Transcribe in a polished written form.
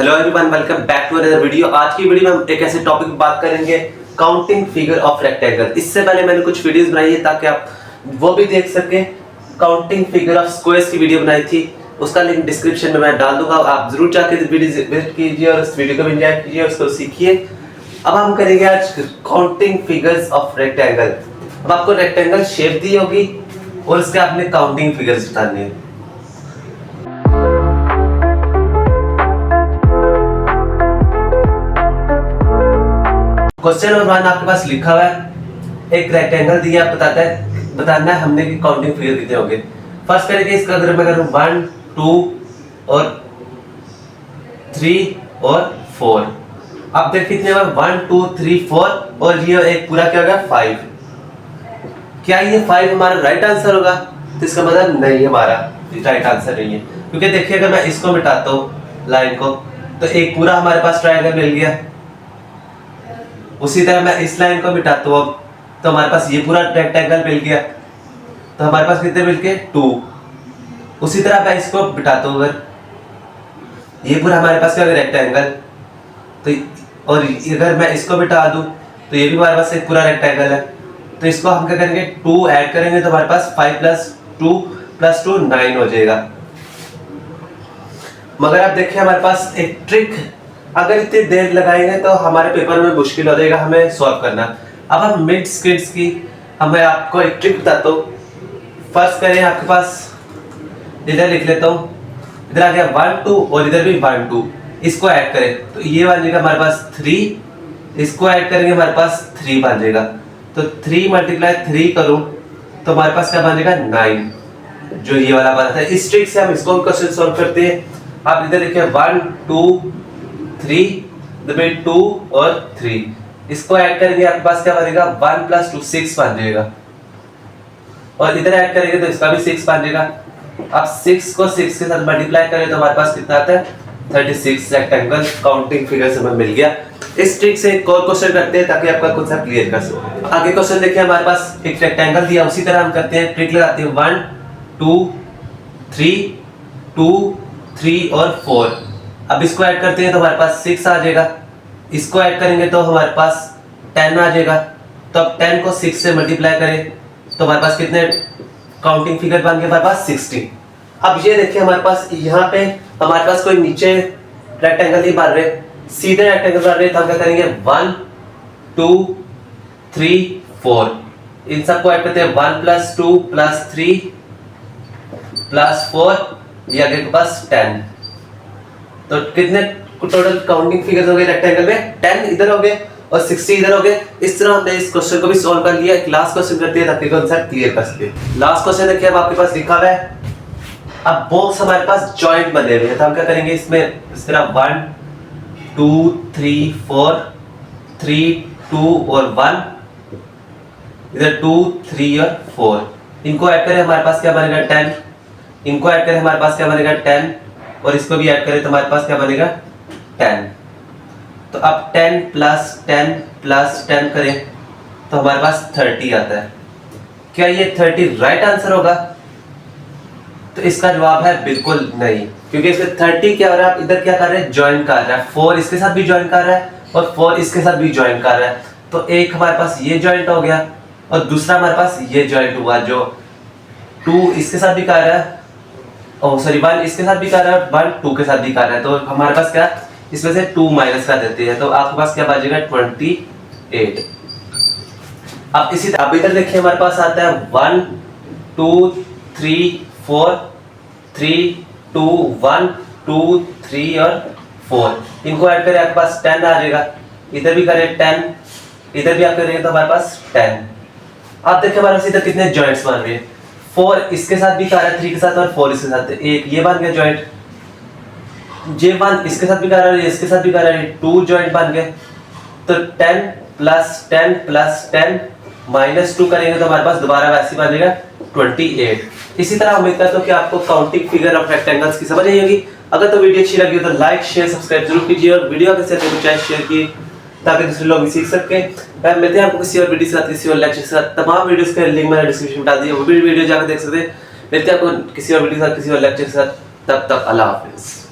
Hello everyone, welcome back to another video. आज की video में हम एक ऐसे टॉपिक पर बात करेंगे, काउंटिंग फिगर ऑफ रेक्टेंगल। इससे पहले मैंने कुछ वीडियोस बनाई है ताकि आप वो भी देख सकें। काउंटिंग फिगर ऑफ स्क्वायर्स की वीडियो बनाई थी, उसका लिंक डिस्क्रिप्शन में मैं डाल दूंगा। आप जरूर जाके वीडियो विजिट कीजिए और उस वीडियो को भी एंजॉय कीजिए, उसको सीखिए। अब हम करेंगे आज काउंटिंग फिगर्स ऑफ रेक्टेंगल। अब आपको रेक्टेंगल शेप दी होगी और उसके आपने काउंटिंग फिगर्स बताने हैं। क्वेश्चन नंबर 1 आपके पास लिखा हुआ है, एक रेक्टेंगल दिया, बताना है हमने कि काउंटिंग फिगर कितने होंगे। फर्स्ट करेंगे इसका, अगर मैं करूं 1 2 और 3 और 4। अब देख कितने हुए, 1 2 3 4 और ये एक पूरा क्या होगा 5। क्या ये 5 हमारा राइट आंसर होगा? तो इसका मतलब नहीं, हमारा राइट आंसर नहीं है, क्योंकि देखिए अगर मैं इसको मिटाता हूँ लाइन को, तो एक पूरा हमारे पास ट्रायंगल मिल गया। उसी तरह मैं इस लाइन को मिटाता हूँ, तो हमारे पास ये पूरा रेक्टेंगल मिल गया। तो हमारे पास कितने मिल गए 2। उसी तरह मैं इसको मिटाता हूँ, अगर ये पूरा हमारे पास क्या होगा रेक्टेंगल, तो और अगर मैं इसको मिटा दूं तो ये भी हमारे पास एक पूरा रेक्टेंगल है। तो इसको हम क्या करेंगे, 2 ऐड करेंगे तो हमारे पास 5 + 2 9 हो जाएगा। मगर आप देखिए हमारे पास एक ट्रिक, अगर इतनी देर लगाएंगे तो हमारे पेपर में मुश्किल हो जाएगा हमें सॉल्व करना। अब हम मिड स्किट्स की, मैं आपको एक ट्रिक बताता हूँ। फर्स्ट करें, आपके पास इधर लिख लेता हूँ, इधर आ गया 1 2 और इधर भी 1 2। इसको ऐड करें तो ये बन जाएगा हमारे पास 3। इसको ऐड करेंगे हमारे पास 3 बन जाएगा। तो 3 × 3 करूँ तो हमारे पास क्या बन जाएगा 9, जो ये वाला बना था। इस ट्रिक से हम इसको क्वेश्चन सॉल्व करते हैं। आप इधर देखिए 1 2 3 2 और 3, इसको ऐड करेंगे आपके पास क्या बनेगा 1 + 2 6 बन जाएगा। और इधर ऐड करेंगे तो इसका भी 6 बन जाएगा। अब 6 को 6 के साथ मल्टीप्लाई करें तो हमारे पास कितना आता है 36 रेक्टेंगल काउंटिंग फिगर हमें मिल गया। इस ट्रिक से एक और क्वेश्चन करते हैं ताकि आपका कांसेप्ट क्लियर कर सको। आगे क्वेश्चन देखिए, हमारे पास एक रेक्टेंगल दिया, उसी तरह हम करते हैं, ट्रिक लगाते हैं 1 2 3 2 3 और 4। अब इसको ऐड करते हैं तो हमारे पास 6 आ जाएगा। इसको ऐड करेंगे तो हमारे पास 10 आ जाएगा। तो अब 10 को 6 से मल्टीप्लाई करें तो हमारे पास कितने काउंटिंग फिगर बन गए, हमारे पास 60। अब ये देखिए हमारे पास यहाँ पे हमारे पास कोई नीचे रेक्टेंगल नहीं बन रहे, सीधे रेक्टेंगल बन रहे। तो हम क्या करेंगे 1 2 3 4, इन सबको ऐड करते हैं 1 + 2 + 3 + 4, ये आगे के पास 10। तो कितने टोटल काउंटिंग फिगर्स हो गए रेक्टेंगल में, 10 इधर हो गए और 60 इधर हो गए। इस तरह हमने इस क्वेश्चन को भी सॉल्व कर लिया। एक लास्ट क्वेश्चन करते हैं ताकि कांसेप्ट क्लियर कर सके। लास्ट क्वेश्चन देखिए, अब आपके पास लिखा हुआ है, अब बॉक्स हमारे पास जॉइंट बने हुए हैं। तो हम क्या करेंगे, इसमें इस तरह 1 2 3 4 3 2 और 1, इधर 2 3 और 4, इनको ऐड करें हमारे पास क्या बनेगा 10। इनको ऐड करें हमारे पास क्या बनेगा 10 और इसको भी ऐड करें तो हमारे पास क्या बनेगा 10। तो अब 10 + 10 + 10 करें तो हमारे पास 30 आता है। क्या ये 30 राइट आंसर होगा? तो इसका जवाब है बिल्कुल नहीं, क्योंकि इसमें 30 क्या हो रहा है, आप इधर क्या कर रहे हैं, ज्वाइन कर रहा है। 4 इसके साथ भी ज्वाइन कर रहा है और 4 इसके साथ भी ज्वाइन कर रहा है। तो एक हमारे पास ये ज्वाइंट हो गया और दूसरा हमारे पास ये ज्वाइंट हुआ, जो 2 इसके साथ भी कर रहा है, 1 इसके साथ भी कर रहा है, 1 2 के साथ भी कर रहा है। तो हमारे पास क्या, इसमें से 2 माइनस कर देते हैं तो आपके पास क्या बचेगा 28। अब इसी तरह इधर देखिए हमारे पास आता है 1 2 3 4 3 2 1 2 3 और 4, इनको ऐड करें आपके पास 10 आ जाएगा। इधर भी करें 10, इधर भी आप करेंगे तो हमारे पास 10। अब देखिए हमारे पास इधर कितने जॉइंट्स बन रहे हैं, 4 इसके साथ भी कर रहा है 3 के साथ और 4 इसके साथ, एक ये बन गया जॉइंट। J1 इसके साथ भी कर रहा है, इसके साथ भी कर रहा है, 2 जॉइंट बन गए। तो 10 + 10 + 10 - 2 करेंगे तो हमारे पास दोबारा वैसे बन जाएगा 28। इसी तरह उम्मीद करता हूं कि आपको काउंटिंग फिगर ऑफ रेक्टेंगल्स की समझ आई होगी। अगर तो वीडियो अच्छी लगी हो तो लाइक शेयर सब्सक्राइब जरूर कीजिए और वीडियो के साथ शेयर कीजिए ताकि दूसरे लोग भी सीख सकें। मिलते हैं आपको किसी और वीडियो के साथ, किसी और लेक्चर के साथ। तमाम वीडियोस का लिंक मैंने डिस्क्रिप्शन में डाल दिया, वो भी वीडियो जाकर देख सकते हैं। मिलते हैं आपको किसी और वीडियो के साथ, किसी और लेक्चर के साथ। तब तक अल्लाह हाफिज़।